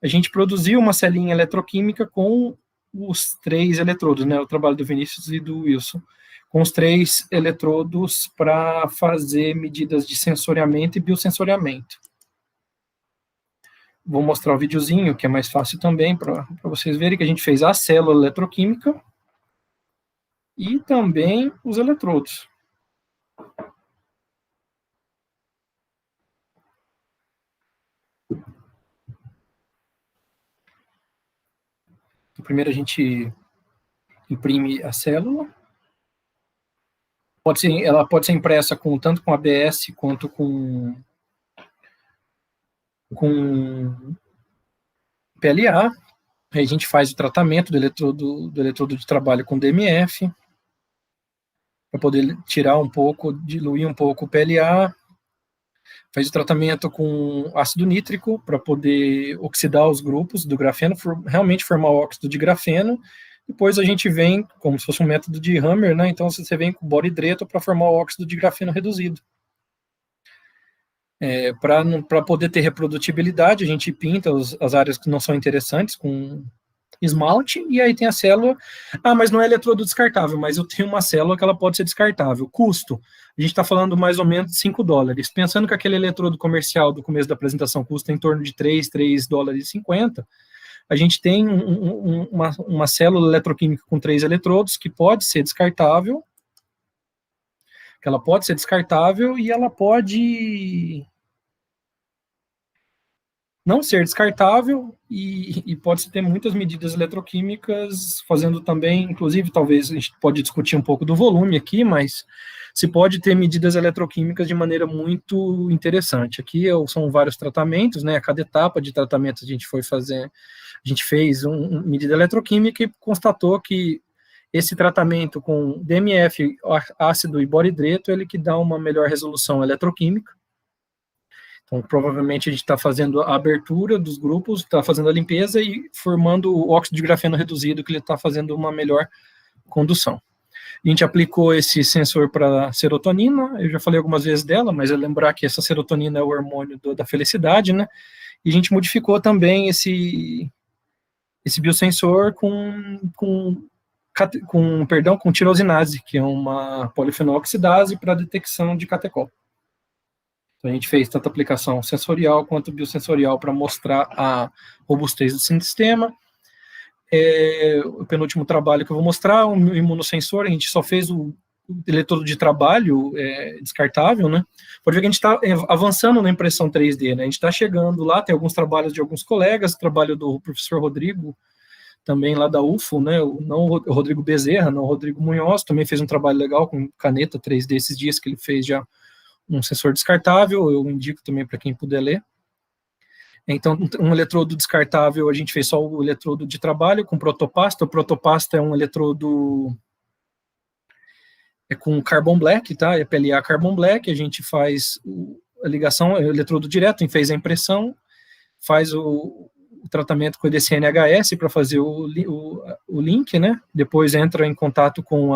A gente produziu uma celinha eletroquímica com os 3 eletrodos, né, o trabalho do Vinícius e do Wilson, com os 3 eletrodos para fazer medidas de sensoriamento e biosensoriamento. Vou mostrar o videozinho, que é mais fácil também, para vocês verem que a gente fez a célula eletroquímica e também os eletrodos. Primeiro a gente imprime a célula. Ela pode ser impressa tanto com ABS quanto com PLA. Aí a gente faz o tratamento do eletrodo de trabalho com DMF, para poder tirar um pouco, diluir um pouco o PLA. Faz o tratamento com ácido nítrico para poder oxidar os grupos do grafeno, realmente formar o óxido de grafeno. Depois a gente vem, como se fosse um método de Hammer, né? Então você vem com boridreto para formar o óxido de grafeno reduzido. Para poder ter reprodutibilidade, a gente pinta as áreas que não são interessantes com esmalte, e aí tem a célula. Mas não é eletrodo descartável, mas eu tenho uma célula que ela pode ser descartável. Custo, a gente está falando mais ou menos de $5. Pensando que aquele eletrodo comercial do começo da apresentação custa em torno de $3,50, a gente tem uma célula eletroquímica com 3 eletrodos que pode ser descartável, e ela pode não ser descartável, e pode-se ter muitas medidas eletroquímicas, fazendo também, inclusive, talvez a gente pode discutir um pouco do volume aqui, mas se pode ter medidas eletroquímicas de maneira muito interessante. Aqui são vários tratamentos, né? A cada etapa de tratamento a gente fez uma medida eletroquímica e constatou que esse tratamento com DMF, ácido e boridreto, ele que dá uma melhor resolução eletroquímica. Então, provavelmente a gente está fazendo a abertura dos grupos, está fazendo a limpeza e formando o óxido de grafeno reduzido, que ele está fazendo uma melhor condução. A gente aplicou esse sensor para serotonina, eu já falei algumas vezes dela, mas é lembrar que essa serotonina é o hormônio da felicidade, né? E a gente modificou também esse biosensor com tirosinase, que é uma polifenol oxidase para detecção de catecol. Então, a gente fez tanto aplicação sensorial quanto biosensorial para mostrar a robustez do sistema. O penúltimo trabalho que eu vou mostrar, o imunossensor, a gente só fez o eletrodo de trabalho descartável, né? Pode ver que a gente está avançando na impressão 3D, né? A gente está chegando lá, tem alguns trabalhos de alguns colegas, trabalho do professor Rodrigo, também lá da UFO, né? Não o Rodrigo Bezerra, não o Rodrigo Munhoz, também fez um trabalho legal com caneta 3D esses dias que ele fez já um sensor descartável, eu indico também para quem puder ler. Então, um eletrodo descartável, a gente fez só o eletrodo de trabalho com protopasta. O protopasta é um eletrodo com carbon black, tá? É PLA carbon black, a gente faz a ligação, é o eletrodo direto, a gente fez a impressão, faz o tratamento com o EDCNHS para fazer o link, né? Depois entra em contato com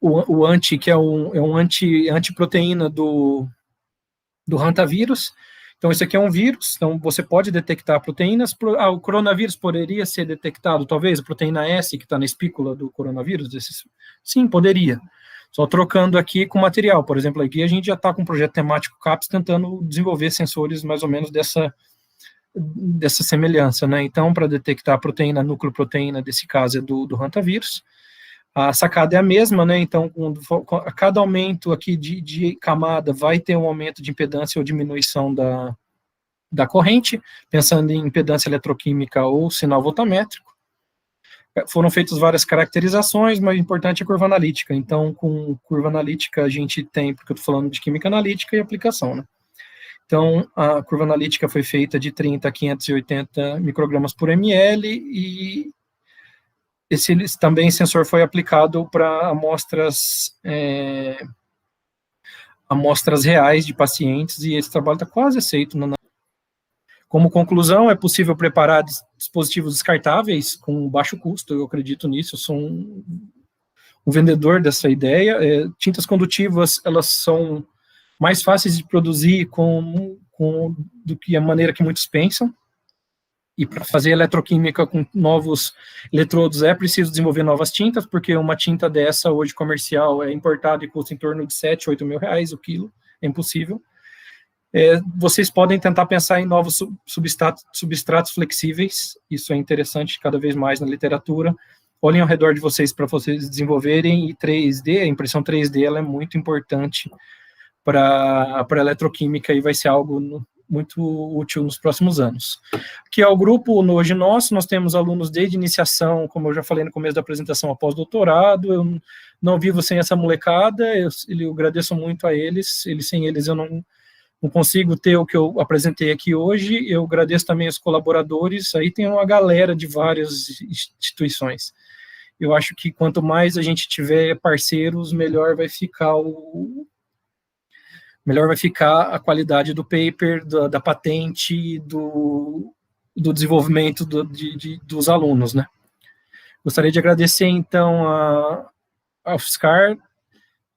o anti, que é um antiproteína do hantavírus. Então, esse aqui é um vírus, então você pode detectar proteínas. O coronavírus poderia ser detectado, talvez, a proteína S, que está na espícula do coronavírus? Sim, poderia. Só trocando aqui com material. Por exemplo, aqui a gente já está com um projeto temático CAPS tentando desenvolver sensores mais ou menos dessa semelhança, né? Então, para detectar a proteína, a nucleoproteína, desse caso é do hantavírus. A sacada é a mesma, né? Então, a cada aumento aqui de camada vai ter um aumento de impedância ou diminuição da corrente, pensando em impedância eletroquímica ou sinal voltamétrico. Foram feitas várias caracterizações, mas o importante é a curva analítica. Então, com curva analítica a gente tem, porque eu estou falando de química analítica e aplicação, né? Então, a curva analítica foi feita de 30 a 580 microgramas por ml e esse sensor foi aplicado para amostras reais de pacientes, e esse trabalho está quase aceito. Como conclusão, é possível preparar dispositivos descartáveis com baixo custo, eu acredito nisso, eu sou um vendedor dessa ideia. Tintas condutivas, elas são mais fáceis de produzir do que a maneira que muitos pensam. E para fazer eletroquímica com novos eletrodos é preciso desenvolver novas tintas, porque uma tinta dessa, hoje comercial, é importada e custa em torno de 7, 8 mil reais o quilo, é impossível. Vocês podem tentar pensar em novos substratos flexíveis, isso é interessante cada vez mais na literatura. Olhem ao redor de vocês para vocês desenvolverem, e 3D, a impressão 3D, ela é muito importante para a eletroquímica e vai ser algo muito útil nos próximos anos. Aqui é o grupo hoje nosso, nós temos alunos desde iniciação, como eu já falei no começo da apresentação, após doutorado. Eu não vivo sem essa molecada, eu agradeço muito a eles, sem eles eu não consigo ter o que eu apresentei aqui hoje. Eu agradeço também os colaboradores, aí tem uma galera de várias instituições. Eu acho que quanto mais a gente tiver parceiros, melhor vai ficar melhor vai ficar a qualidade do paper, da patente, do desenvolvimento dos alunos, né? Gostaria de agradecer, então, ao UFSCar,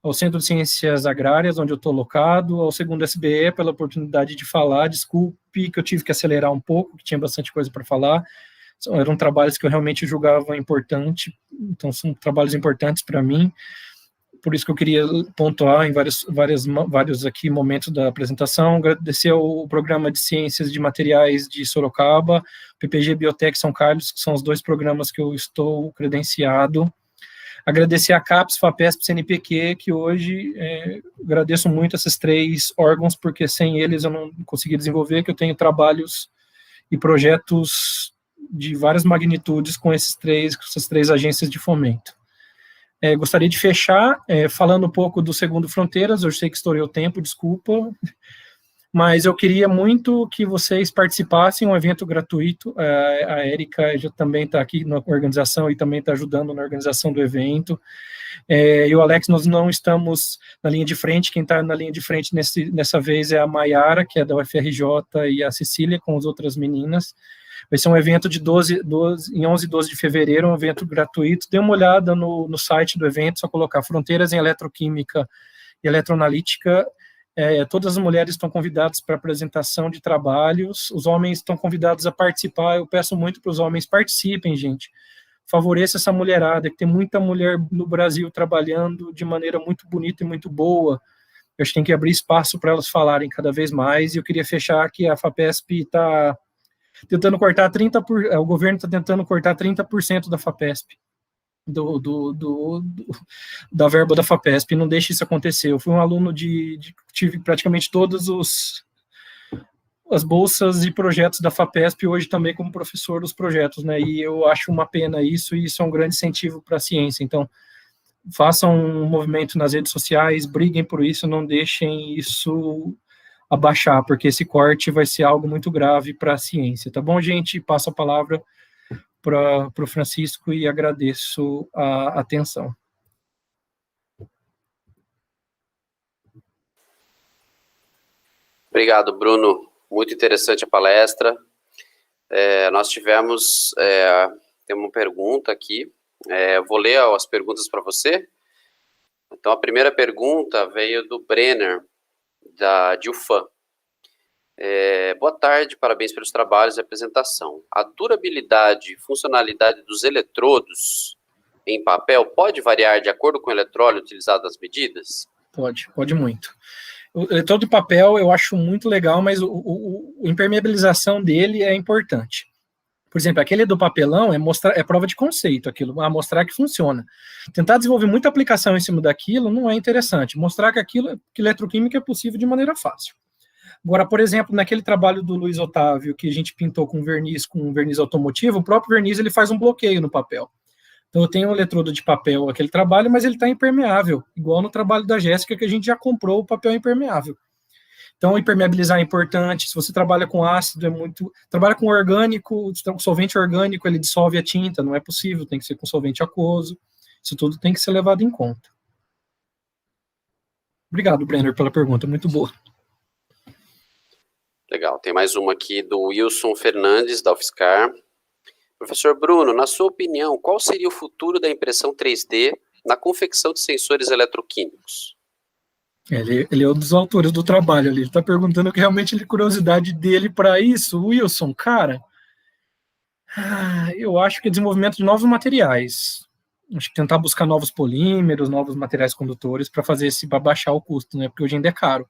ao Centro de Ciências Agrárias, onde eu estou alocado, ao segundo SBE, pela oportunidade de falar. Desculpe que eu tive que acelerar um pouco, que tinha bastante coisa para falar. Eram trabalhos que eu realmente julgava importante, então são trabalhos importantes para mim. Por isso que eu queria pontuar em vários aqui momentos da apresentação. Agradecer ao Programa de Ciências de Materiais de Sorocaba, PPG Biotech São Carlos, que são os 2 programas que eu estou credenciado. Agradecer a CAPES, FAPESP, CNPq, que hoje agradeço muito esses 3 órgãos, porque sem eles eu não consegui desenvolver, que eu tenho trabalhos e projetos de várias magnitudes com essas três agências de fomento. Gostaria de fechar falando um pouco do Segundo Fronteiras. Eu sei que estourei o tempo, desculpa, mas eu queria muito que vocês participassem, um evento gratuito. A Érica já também está aqui na organização e também está ajudando na organização do evento. E o Alex, nós não estamos na linha de frente. Quem está na linha de frente nessa vez é a Maiara, que é da UFRJ, e a Cecília, com as outras meninas. Vai ser um evento de em 11 e 12 de fevereiro, um evento gratuito. Dê uma olhada no site do evento, só colocar Fronteiras em Eletroquímica e Eletroanalítica. Todas as mulheres estão convidadas para apresentação de trabalhos, os homens estão convidados a participar. Eu peço muito para os homens, participem, gente. Favoreça essa mulherada, que tem muita mulher no Brasil trabalhando de maneira muito bonita e muito boa. Eu acho que tem que abrir espaço para elas falarem cada vez mais. E eu queria fechar que a FAPESP está tentando cortar o governo está tentando cortar 30% da FAPESP, da verba da FAPESP. Não deixe isso acontecer. Eu fui um aluno tive praticamente todas as bolsas e projetos da FAPESP, hoje também como professor dos projetos, né? E eu acho uma pena isso, e isso é um grande incentivo para a ciência. Então, façam um movimento nas redes sociais, briguem por isso, não deixem isso abaixar, porque esse corte vai ser algo muito grave para a ciência, tá bom, gente? Passo a palavra para o Francisco e agradeço a atenção. Obrigado, Bruno. Muito interessante a palestra. Nós tivemos... tem uma pergunta aqui. Vou ler as perguntas para você. Então, a primeira pergunta veio do Brenner, de UFAM. Boa tarde, parabéns pelos trabalhos e apresentação. A durabilidade e funcionalidade dos eletrodos em papel pode variar de acordo com o eletróleo utilizado nas medidas? Pode muito. O eletrodo de papel eu acho muito legal, mas a impermeabilização dele é importante. Por exemplo, aquele do papelão é prova de conceito, aquilo, mostrar que funciona. Tentar desenvolver muita aplicação em cima daquilo não é interessante. Mostrar que eletroquímica é possível de maneira fácil. Agora, por exemplo, naquele trabalho do Luiz Otávio, que a gente pintou com verniz automotivo, o próprio verniz ele faz um bloqueio no papel. Então, eu tenho um eletrodo de papel, aquele trabalho, mas ele está impermeável, igual no trabalho da Jéssica, que a gente já comprou o papel impermeável. Então, impermeabilizar é importante. Se você trabalha com ácido, trabalha com orgânico, com solvente orgânico, ele dissolve a tinta, não é possível, tem que ser com solvente aquoso. Isso tudo tem que ser levado em conta. Obrigado, Brenner, pela pergunta, muito boa. Legal, tem mais uma aqui do Wilson Fernandes, da UFSCar. Professor Bruno, na sua opinião, qual seria o futuro da impressão 3D na confecção de sensores eletroquímicos? Ele é um dos autores do trabalho ali. Ele está perguntando que realmente a curiosidade dele para isso. Wilson, cara, eu acho que é desenvolvimento de novos materiais. Acho que tentar buscar novos polímeros, novos materiais condutores para baixar o custo, né? Porque hoje ainda é caro.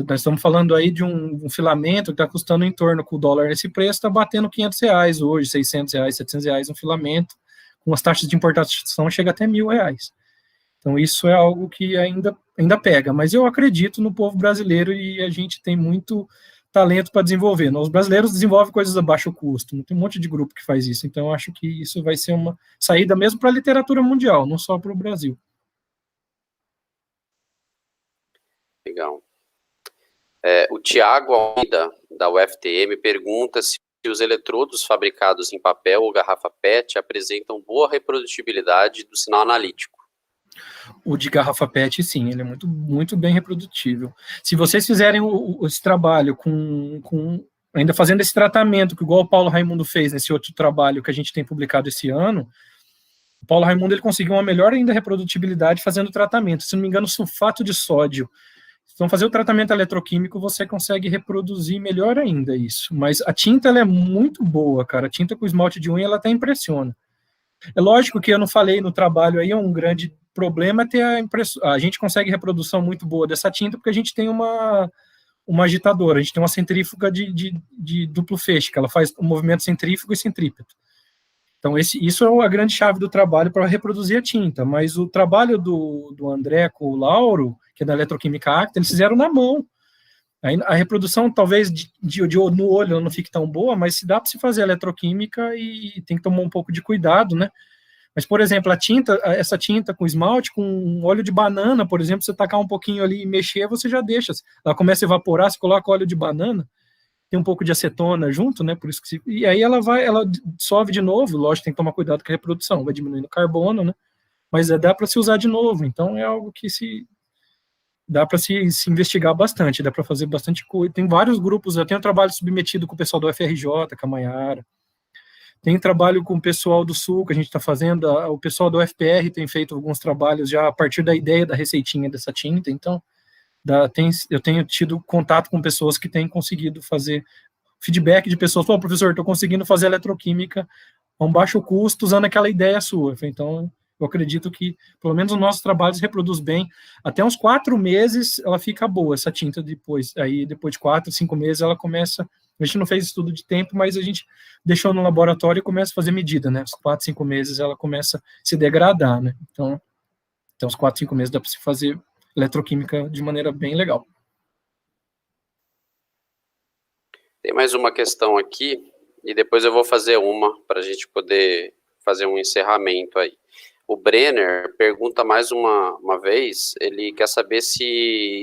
Nós estamos falando aí de um filamento que está custando em torno, com o dólar nesse preço, está batendo R$500 hoje, R$600, R$700 um filamento, com as taxas de importação chega até R$1.000. Então isso é algo que ainda pega, mas eu acredito no povo brasileiro e a gente tem muito talento para desenvolver. Os brasileiros desenvolvem coisas a baixo custo, tem um monte de grupo que faz isso, então eu acho que isso vai ser uma saída mesmo para a literatura mundial, não só para o Brasil. Legal. O Tiago Almeida, da UFTM, pergunta se os eletrodos fabricados em papel ou garrafa PET apresentam boa reprodutibilidade do sinal analítico. O de garrafa PET, sim, ele é muito, muito bem reprodutível. Se vocês fizerem esse trabalho ainda fazendo esse tratamento, que igual o Paulo Raimundo fez nesse outro trabalho que a gente tem publicado esse ano, o Paulo Raimundo ele conseguiu uma melhor ainda reprodutibilidade fazendo tratamento. Se não me engano, sulfato de sódio. Então, fazer o tratamento eletroquímico, você consegue reproduzir melhor ainda isso. Mas a tinta, ela é muito boa, cara. A tinta com esmalte de unha, ela até impressiona. É lógico que eu não falei no trabalho aí, é um grande problema ter a gente consegue reprodução muito boa dessa tinta porque a gente tem uma agitadora, a gente tem uma centrífuga de duplo feixe, que ela faz um movimento centrífugo e centrípeto. Então, isso é a grande chave do trabalho para reproduzir a tinta, mas o trabalho do André com o Lauro, que é da Eletroquímica Acta, eles fizeram na mão. A reprodução, talvez, no olho não fique tão boa, mas se dá para se fazer eletroquímica e tem que tomar um pouco de cuidado, né? Mas, por exemplo, essa tinta com esmalte, com óleo de banana, por exemplo, você tacar um pouquinho ali e mexer, você já deixa. Ela começa a evaporar, você coloca óleo de banana, tem um pouco de acetona junto, né? Por isso e aí ela dissolve de novo, lógico, tem que tomar cuidado com a reprodução, vai diminuindo o carbono, né? Mas dá para se usar de novo, então é algo que dá para se investigar bastante, dá para fazer bastante coisa. Tem vários grupos, eu tenho trabalho submetido com o pessoal do FRJ, com a Maiara, tem trabalho com o pessoal do Sul, que a gente está fazendo, o pessoal do UFPR tem feito alguns trabalhos já a partir da ideia da receitinha dessa tinta, então eu tenho tido contato com pessoas que têm conseguido fazer feedback de pessoas, pô, professor, estou conseguindo fazer eletroquímica a um baixo custo usando aquela ideia sua. Então, eu acredito que, pelo menos, os nossos trabalhos reproduz bem. Até uns 4 meses, ela fica boa, essa tinta depois. Aí, depois de 4, 5 meses, ela começa... A gente não fez estudo de tempo, mas a gente deixou no laboratório e começa a fazer medida, né? Uns 4, 5 meses, ela começa a se degradar, né? Então, uns 4, 5 meses dá para se fazer eletroquímica de maneira bem legal. Tem mais uma questão aqui, e depois eu vou fazer uma para a gente poder fazer um encerramento aí. O Brenner pergunta mais uma vez, ele quer saber se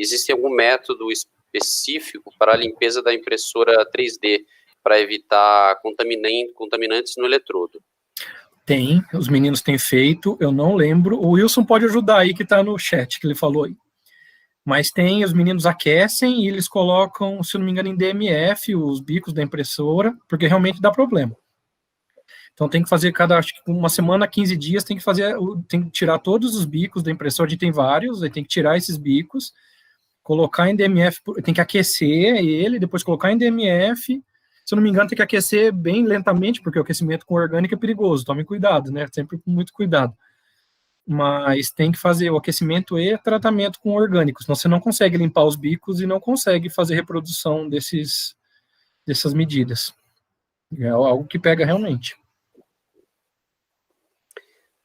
existe algum método específico para a limpeza da impressora 3D, para evitar contaminantes no eletrodo. Tem, os meninos têm feito, eu não lembro, o Wilson pode ajudar aí, que está no chat, que ele falou aí. Mas tem, os meninos aquecem e eles colocam, se não me engano, em DMF, os bicos da impressora, porque realmente dá problema. Então tem que fazer acho que uma semana, 15 dias, tem que tirar todos os bicos da impressora, a gente tem vários, aí tem que tirar esses bicos, colocar em DMF, tem que aquecer ele, depois colocar em DMF, se eu não me engano, tem que aquecer bem lentamente, porque o aquecimento com orgânico é perigoso, tomem cuidado, né, sempre com muito cuidado. Mas tem que fazer o aquecimento e tratamento com orgânicos, senão você não consegue limpar os bicos e não consegue fazer reprodução dessas medidas. É algo que pega realmente.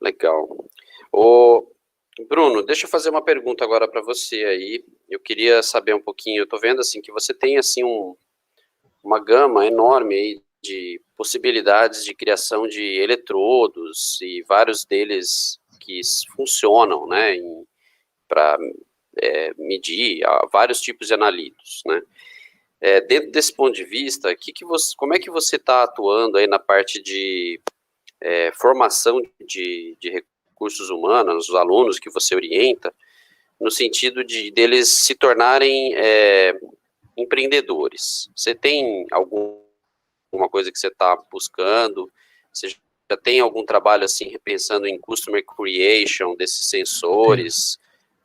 Legal. Bruno, deixa eu fazer uma pergunta agora para você aí. Eu queria saber um pouquinho, eu estou vendo assim que você tem assim uma gama enorme aí de possibilidades de criação de eletrodos e vários deles que funcionam, né, para medir vários tipos de analitos, né? Dentro desse ponto de vista, como é que você está atuando aí na parte de formação de recursos humanos, os alunos que você orienta, no sentido deles se tornarem empreendedores? Você tem alguma coisa que você está buscando? Você já tem algum trabalho assim, pensando em customer creation desses sensores?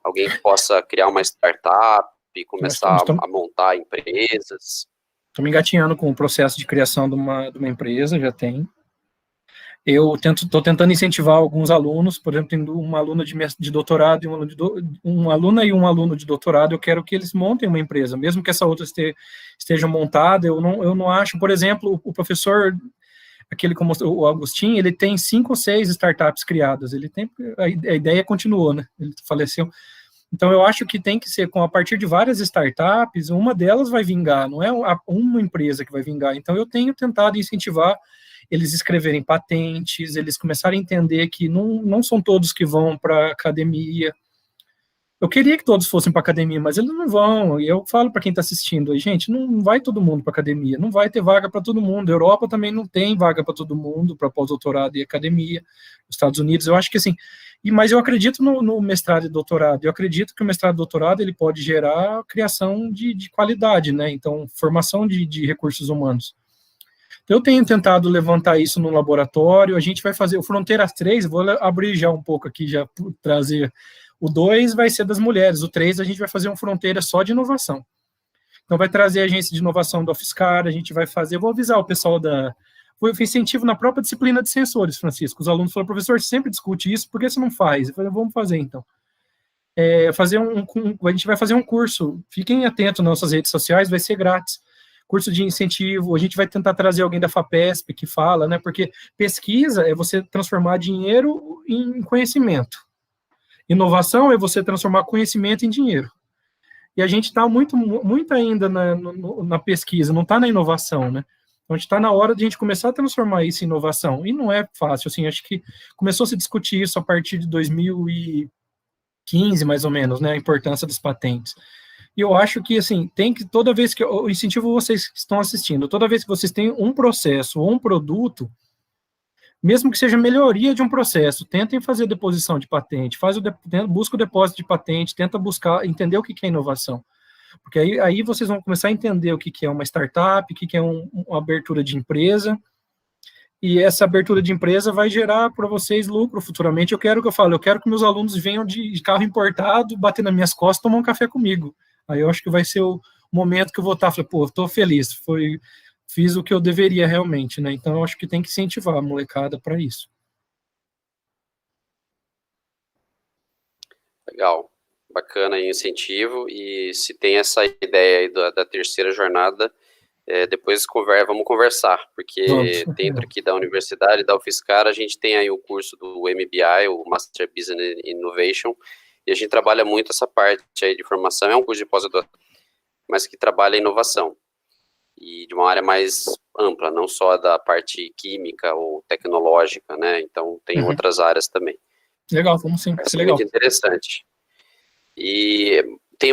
Alguém que possa criar uma startup e começar a montar empresas? Estou me engatinhando com o processo de criação de uma empresa, já tem. Eu estou tentando incentivar alguns alunos, por exemplo, tendo uma aluna de doutorado e uma aluna e um aluno de doutorado, eu quero que eles montem uma empresa, mesmo que essa outra esteja montada, eu não acho, por exemplo, o professor, aquele como o Agostinho, ele tem 5 ou 6 startups criadas, a ideia continuou, né, ele faleceu. Então, eu acho que tem que ser, a partir de várias startups, uma delas vai vingar, não é uma empresa que vai vingar. Então, eu tenho tentado incentivar eles escreverem patentes, eles começarem a entender que não são todos que vão para academia. Eu queria que todos fossem para academia, mas eles não vão. E eu falo para quem está assistindo aí, gente, não vai todo mundo para academia, não vai ter vaga para todo mundo. A Europa também não tem vaga para todo mundo, para pós-doutorado e academia. Os Estados Unidos, eu acho que assim, Mas eu acredito no mestrado e doutorado. Eu acredito que o mestrado e doutorado ele pode gerar criação de qualidade, né? Então, formação de recursos humanos. Eu tenho tentado levantar isso no laboratório, a gente vai fazer o Fronteiras 3, vou abrir já um pouco aqui, já trazer. O 2 vai ser das mulheres, o 3 a gente vai fazer um Fronteira só de inovação. Então vai trazer a agência de inovação da UFSCar, a gente vai fazer, vou avisar o pessoal foi incentivo na própria disciplina de sensores, Francisco. Os alunos falaram, professor, sempre discute isso, por que você não faz? Eu falei, vamos fazer então. A gente vai fazer um curso, fiquem atentos nas nossas redes sociais, vai ser grátis. Curso de incentivo, a gente vai tentar trazer alguém da FAPESP que fala, né? Porque pesquisa é você transformar dinheiro em conhecimento. Inovação é você transformar conhecimento em dinheiro. E a gente está muito ainda na pesquisa, não está na inovação, né? Então, a gente está na hora de a gente começar a transformar isso em inovação. E não é fácil, assim, acho que começou a se discutir isso a partir de 2015, mais ou menos, né? A importância das patentes. E eu acho que, assim, tem que, toda vez que, eu incentivo vocês que estão assistindo, toda vez que vocês têm um processo ou um produto, mesmo que seja melhoria de um processo, tentem fazer deposição de patente, busca o depósito de patente, tenta buscar, entender o que é inovação. Porque aí vocês vão começar a entender o que é uma startup, o que é uma abertura de empresa, e essa abertura de empresa vai gerar para vocês lucro futuramente. Eu quero que meus alunos venham de carro importado, bater nas minhas costas, tomar um café comigo. Aí eu acho que vai ser o momento que eu vou estar, estou feliz, fiz o que eu deveria realmente, né? Então eu acho que tem que incentivar a molecada para isso. Legal, bacana aí o incentivo, e se tem essa ideia aí da terceira jornada, depois vamos conversar, porque dentro aqui da universidade, da UFSCar, a gente tem aí o curso do MBI, o Master Business Innovation, e a gente trabalha muito essa parte aí de formação, é um curso de pós-graduação, mas que trabalha a inovação, e de uma área mais ampla, não só da parte química ou tecnológica, né? Então tem outras áreas também. Legal, vamos sim. É muito interessante. E tem